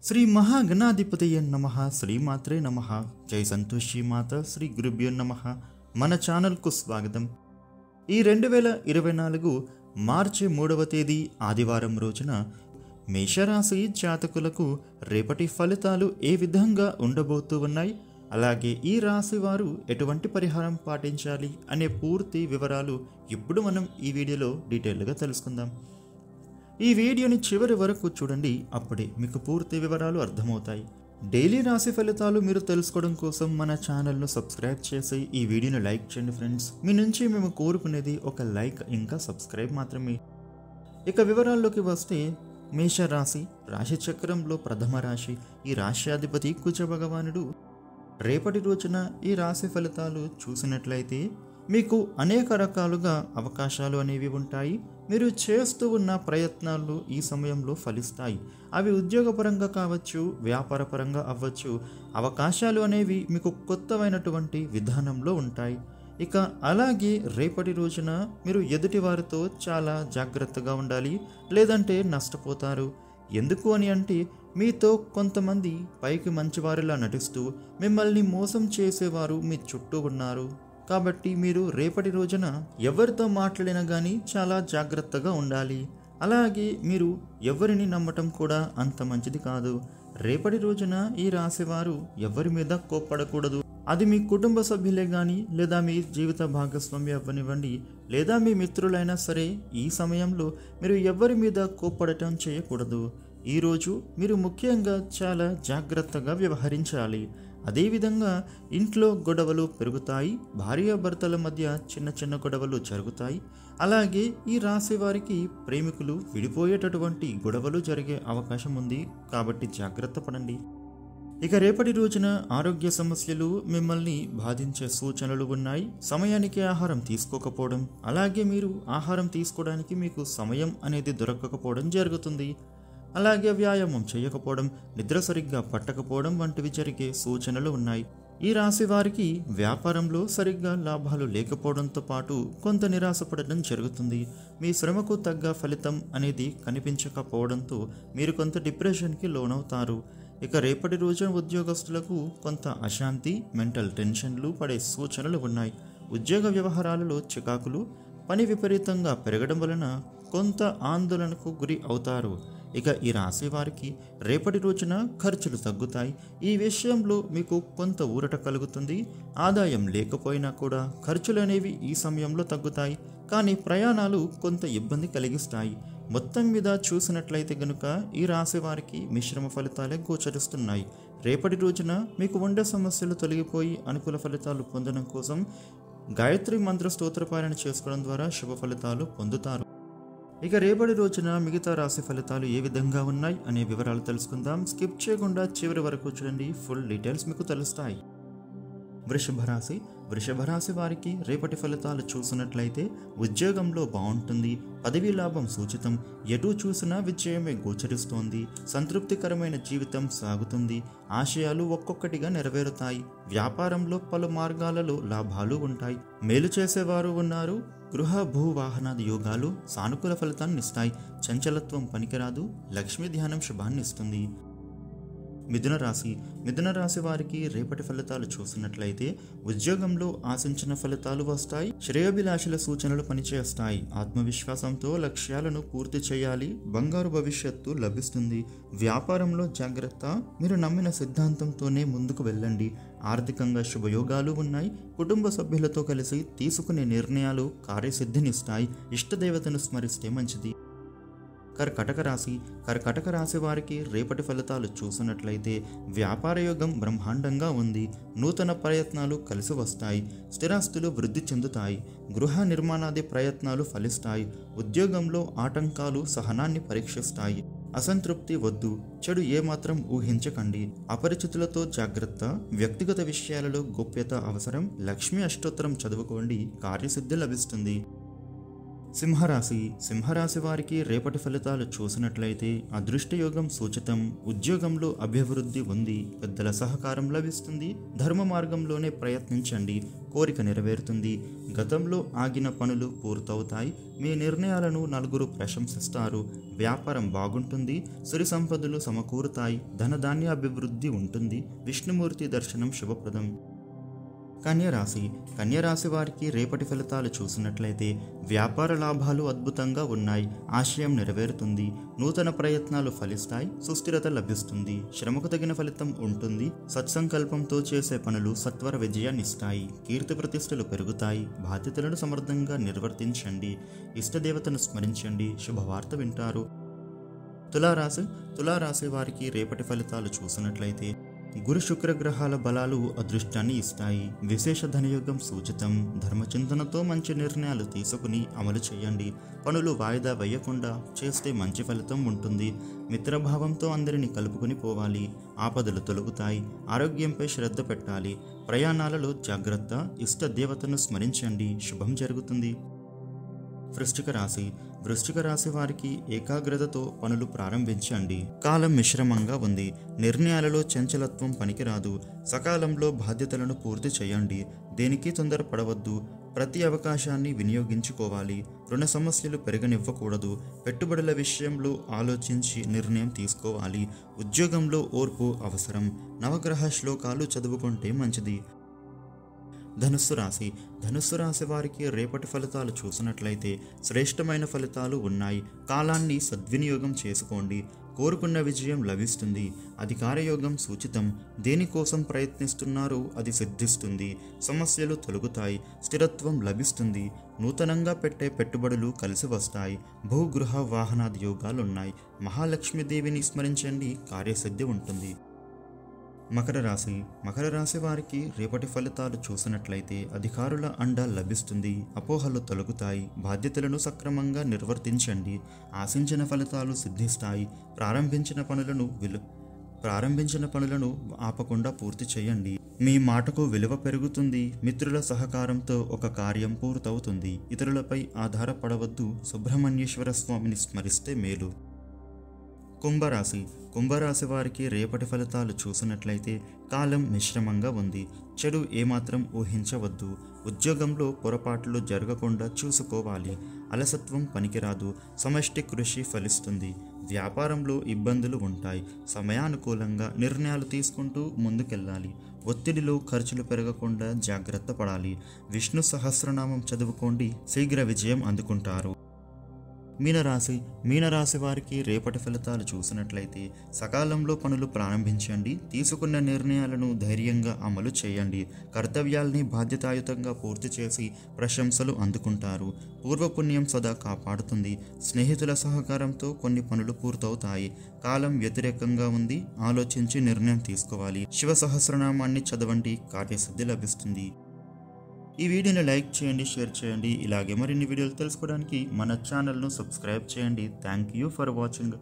శ్రీ మహాగణాధిపతయ నమః శ్రీమాత్రే నమః జై సంతోషి మాత శ్రీ గురుభ్యో నమః. మన ఛానల్కు స్వాగతం. ఈ 2024 మార్చి 3వ తేదీ ఆదివారం రోజున మేషరాశి జాతకులకు రేపటి ఫలితాలు ఏ విధంగా ఉండబోతూ ఉన్నాయి, అలాగే ఈ రాశి వారు ఎటువంటి పరిహారం పాటించాలి అనే పూర్తి వివరాలు ఇప్పుడు మనం ఈ వీడియోలో డీటెయిల్గా తెలుసుకుందాం. ఈ వీడియోని చివరి వరకు చూడండి, అప్పుడే మీకు పూర్తి వివరాలు అర్థమవుతాయి. డైలీ రాశి ఫలితాలు మీరు తెలుసుకోవడం కోసం మన ఛానల్ను సబ్స్క్రైబ్ చేసి ఈ వీడియోని లైక్ చేయండి ఫ్రెండ్స్. మీ నుంచి మేము కోరుకునేది ఒక లైక్ ఇంకా సబ్స్క్రైబ్ మాత్రమే. ఇక వివరాల్లోకి వస్తే, మేషరాశి రాశి చక్రంలో ప్రథమ రాశి. ఈ రాశ్యాధిపతి కుజ భగవానుడు. రేపటి రోజున ఈ రాశి ఫలితాలు చూసినట్లయితే మీకు అనేక రకాలుగా అవకాశాలు అనేవి ఉంటాయి. మీరు చేస్తూ ఉన్న ప్రయత్నాలు ఈ సమయంలో ఫలిస్తాయి. అవి ఉద్యోగపరంగా కావచ్చు, వ్యాపారపరంగా అవ్వచ్చు. అవకాశాలు అనేవి మీకు కొత్తమైనటువంటి విధానంలో ఉంటాయి. ఇక అలాగే రేపటి రోజున మీరు ఎదుటి వారితో చాలా జాగ్రత్తగా ఉండాలి, లేదంటే నష్టపోతారు. ఎందుకు అని అంటే, మీతో కొంతమంది పైకి మంచివారిలా నటిస్తూ మిమ్మల్ని మోసం చేసేవారు మీ చుట్టూ ఉన్నారు. కాబట్టి మీరు రేపటి రోజున ఎవరితో మాట్లాడినా కానీ చాలా జాగ్రత్తగా ఉండాలి. అలాగే మీరు ఎవరిని నమ్మటం కూడా అంత మంచిది కాదు. రేపటి రోజున ఈ రాశివారు ఎవరి మీద కోప్పడకూడదు. అది మీ కుటుంబ సభ్యులే కానీ, లేదా మీ జీవిత భాగస్వామి అవ్వనివ్వండి, లేదా మీ మిత్రులైనా సరే, ఈ సమయంలో మీరు ఎవరి మీద కోప్పడటం చేయకూడదు. ఈరోజు మీరు ముఖ్యంగా చాలా జాగ్రత్తగా వ్యవహరించాలి. అదేవిధంగా ఇంట్లో గొడవలు పెరుగుతాయి. భార్యాభర్తల మధ్య చిన్న చిన్న గొడవలు జరుగుతాయి. అలాగే ఈ రాశి వారికి ప్రేమికులు విడిపోయేటటువంటి గొడవలు జరిగే అవకాశం ఉంది. కాబట్టి జాగ్రత్త పడండి. ఇక రేపటి రోజున ఆరోగ్య సమస్యలు మిమ్మల్ని బాధించే సూచనలు ఉన్నాయి. సమయానికి ఆహారం తీసుకోకపోవడం, అలాగే మీరు ఆహారం తీసుకోవడానికి మీకు సమయం అనేది దొరకకపోవడం జరుగుతుంది. అలాగే వ్యాయామం చేయకపోవడం, నిద్ర సరిగ్గా పట్టకపోవడం వంటివి జరిగే సూచనలు ఉన్నాయి. ఈ రాశి వారికి వ్యాపారంలో సరిగ్గా లాభాలు లేకపోవడంతో పాటు కొంత నిరాశపడడం జరుగుతుంది. మీ శ్రమకు తగ్గ ఫలితం అనేది కనిపించకపోవడంతో మీరు కొంత డిప్రెషన్కి లోనవుతారు. ఇక రేపటి రోజున ఉద్యోగస్తులకు కొంత అశాంతి, మెంటల్ టెన్షన్లు పడే సూచనలు ఉన్నాయి. ఉద్యోగ వ్యవహారాలలో చికాకులు, పని విపరీతంగా పెరగడం వలన కొంత ఆందోళనకు గురి అవుతారు. ఇక ఈ రాశి వారికి రేపటి రోజున ఖర్చులు తగ్గుతాయి. ఈ విషయంలో మీకు కొంత ఊరట కలుగుతుంది. ఆదాయం లేకపోయినా కూడా ఖర్చులు అనేవి ఈ సమయంలో తగ్గుతాయి. కానీ ప్రయాణాలు కొంత ఇబ్బంది కలిగిస్తాయి. మొత్తం మీద చూసినట్లయితే గనుక ఈ రాశి వారికి మిశ్రమ ఫలితాలే గోచరిస్తున్నాయి. రేపటి రోజున మీకు ఉండే సమస్యలు తొలగిపోయి అనుకూల ఫలితాలు పొందడం కోసం గాయత్రి మంత్ర స్తోత్రపారాయణ చేసుకోవడం ద్వారా శుభ ఫలితాలు పొందుతారు. ఇక రేపటి రోజున మిగతా రాశి ఫలితాలు ఏ విధంగా ఉన్నాయి అనే వివరాలు తెలుసుకుందాం. స్కిప్ చేయకుండా చివరి వరకు చూడండి, ఫుల్ డీటెయిల్స్ మీకు తెలుస్తాయి. వృషభ రాశి వారికి రేపటి ఫలితాలు చూసినట్లయితే ఉద్యోగంలో బాగుంటుంది. పదవీ లాభం సూచితం. ఎటు చూసినా విజయమే గోచరిస్తోంది. సంతృప్తికరమైన జీవితం సాగుతుంది. ఆశయాలు ఒక్కొక్కటిగా నెరవేరుతాయి. వ్యాపారంలో పలు మార్గాలలో లాభాలు ఉంటాయి. మేలు చేసేవారు ఉన్నారు. గృహ భూ వాహనాది యోగాలు సానుకూల ఫలితాన్ని ఇస్తాయి. చంచలత్వం పనికిరాదు. లక్ష్మీ ధ్యానం శుభాన్ని ఇస్తుంది. మిథున రాశి వారికి రేపటి ఫలితాలు చూసినట్లయితే ఉద్యోగంలో ఆశించిన ఫలితాలు వస్తాయి. శ్రేయోభిలాషుల సూచనలు పనిచేస్తాయి. ఆత్మవిశ్వాసంతో లక్ష్యాలను పూర్తి చేయాలి. బంగారు భవిష్యత్తు లభిస్తుంది. వ్యాపారంలో జాగ్రత్త. మీరు నమ్మిన సిద్ధాంతంతోనే ముందుకు వెళ్ళండి. ఆర్థికంగా శుభయోగాలు ఉన్నాయి. కుటుంబ సభ్యులతో కలిసి తీసుకునే నిర్ణయాలు కార్యసిద్ధినిస్తాయి. ఇష్టదేవతను స్మరిస్తే మంచిది. కర్కటక రాశి వారికి రేపటి ఫలితాలు చూసినట్లయితే వ్యాపార యోగం బ్రహ్మాండంగా ఉంది. నూతన ప్రయత్నాలు కలిసి వస్తాయి. స్థిరాస్తులు వృద్ధి చెందుతాయి. గృహ నిర్మాణాది ప్రయత్నాలు ఫలిస్తాయి. ఉద్యోగంలో ఆటంకాలు సహనాన్ని పరీక్షిస్తాయి. అసంతృప్తి వద్దు. చెడు ఏమాత్రం ఊహించకండి. అపరిచితులతో జాగ్రత్త. వ్యక్తిగత విషయాలలో గోప్యత అవసరం. లక్ష్మీ అష్టోత్తరం చదువుకోండి. కార్యసిద్ధి లభిస్తుంది. సింహరాశి వారికి రేపటి ఫలితాలు చూసినట్లయితే అదృష్టయోగం సూచితం. ఉద్యోగంలో అభివృద్ధి ఉంది. పెద్దల సహకారం లభిస్తుంది. ధర్మ మార్గంలోనే ప్రయత్నించండి. కోరిక నెరవేరుతుంది. గతంలో ఆగిన పనులు పూర్తవుతాయి. మీ నిర్ణయాలను నలుగురు ప్రశంసిస్తారు. వ్యాపారం బాగుంటుంది. సిరి సంపదలు సమకూరుతాయి. ధనధాన్య అభివృద్ధి ఉంటుంది. విష్ణుమూర్తి దర్శనం శుభప్రదం. కన్యరాశి వారికి రేపటి ఫలితాలు చూసినట్లయితే వ్యాపార లాభాలు అద్భుతంగా ఉన్నాయి. ఆశయం నెరవేరుతుంది. నూతన ప్రయత్నాలు ఫలిస్తాయి. సుస్థిరత లభిస్తుంది. శ్రమకు తగిన ఫలితం ఉంటుంది. సత్సంకల్పంతో చేసే పనులు సత్వర విజయాన్నిస్తాయి. కీర్తి ప్రతిష్టలు పెరుగుతాయి. బాధ్యతలను సమర్థంగా నిర్వర్తించండి. ఇష్టదేవతను స్మరించండి. శుభవార్త వింటారు. తులారాశి వారికి రేపటి ఫలితాలు చూసినట్లయితే గురు శుక్ర గ్రహాల బలాలు అదృష్టాన్ని ఇస్తాయి. విశేష ధనయోగం సూచితం. ధర్మచింతనతో మంచి నిర్ణయాలు తీసుకుని అమలు చేయండి. పనులు వాయిదా వేయకుండా చేస్తే మంచి ఫలితం ఉంటుంది. మిత్రభావంతో అందరినీ కలుపుకొని పోవాలి. ఆపదలు తొలగుతాయి. ఆరోగ్యంపై శ్రద్ధ పెట్టాలి. ప్రయాణాలలో జాగ్రత్త. ఇష్ట దేవతను స్మరించండి. శుభం జరుగుతుంది. వృశ్చిక రాశి వారికి ఏకాగ్రతతో పనులు ప్రారంభించండి. కాలం మిశ్రమంగా ఉంది. నిర్ణయాలలో చంచలత్వం పనికిరాదు. సకాలంలో బాధ్యతలను పూర్తి చేయండి. దేనికి తొందరపడవద్దు. ప్రతి అవకాశాన్ని వినియోగించుకోవాలి. రుణ సమస్యలు పెరగనివ్వకూడదు. పెట్టుబడుల విషయంలో ఆలోచించి నిర్ణయం తీసుకోవాలి. ఉద్యోగంలో ఓర్పు అవసరం. నవగ్రహ శ్లోకాలు చదువుకుంటే మంచిది. ధనుస్సు రాశి వారికి రేపటి ఫలితాలు చూసినట్లయితే శ్రేష్టమైన ఫలితాలు ఉన్నాయి. కాలాన్ని సద్వినియోగం చేసుకోండి. కోరుకున్న విజయం లభిస్తుంది. అధికార యోగం సూచితం. దేనికోసం ప్రయత్నిస్తున్నారో అది సిద్ధిస్తుంది. సమస్యలు తొలగుతాయి. స్థిరత్వం లభిస్తుంది. నూతనంగా పెట్టే పెట్టుబడులు కలిసి వస్తాయి. భూగృహ వాహనాది యోగాలున్నాయి. మహాలక్ష్మీదేవిని స్మరించండి. కార్యసిద్ధి ఉంటుంది. మకర రాశి వారికి రేపటి ఫలితాలు చూసినట్లయితే అధికారుల అండ లభిస్తుంది. అపోహలు తొలగుతాయి. బాధ్యతలను సక్రమంగా నిర్వర్తించండి. ఆశించిన ఫలితాలు సిద్ధిస్తాయి. ప్రారంభించిన పనులను ఆపకుండా పూర్తి చేయండి. మీ మాటకు విలువ పెరుగుతుంది. మిత్రుల సహకారంతో ఒక కార్యం పూర్తవుతుంది. ఇతరులపై ఆధారపడవద్దు. సుబ్రహ్మణ్యేశ్వర స్వామిని స్మరిస్తే మేలు. కుంభరాశి వారికి రేపటి ఫలితాలు చూసినట్లయితే కాలం మిశ్రమంగా ఉంది. చెడు ఏమాత్రం ఊహించవద్దు. ఉద్యోగంలో పొరపాట్లు జరగకుండా చూసుకోవాలి. అలసత్వం పనికిరాదు. సమష్టి కృషి ఫలిస్తుంది. వ్యాపారంలో ఇబ్బందులు ఉంటాయి. సమయానుకూలంగా నిర్ణయాలు తీసుకుంటూ ముందుకెళ్ళాలి. ఒత్తిడిలో ఖర్చులు పెరగకుండా జాగ్రత్త పడాలి. విష్ణు సహస్రనామం చదువుకోండి. శీఘ్ర విజయం అందుకుంటారు. మీనరాశి వారికి రేపటి ఫలితాలు చూసినట్లయితే సకాలంలో పనులు ప్రారంభించండి. తీసుకున్న నిర్ణయాలను ధైర్యంగా అమలు చేయండి. కర్తవ్యాల్ని బాధ్యతాయుతంగా పూర్తి చేసి ప్రశంసలు అందుకుంటారు. పూర్వపుణ్యం సదా కాపాడుతుంది. స్నేహితుల సహకారంతో కొన్ని పనులు పూర్తవుతాయి. కాలం వ్యతిరేకంగా ఉంది. ఆలోచించి నిర్ణయం తీసుకోవాలి. శివ సహస్రనామాన్ని చదవండి. కార్యసిద్ధి లభిస్తుంది. ఈ వీడియోని లైక్ చేయండి, షేర్ చేయండి. ఇలాగే మరిన్ని వీడియోలు తెలుసుకోవడానికి మన ఛానల్ను సబ్స్క్రైబ్ చేయండి. Thank you for watching.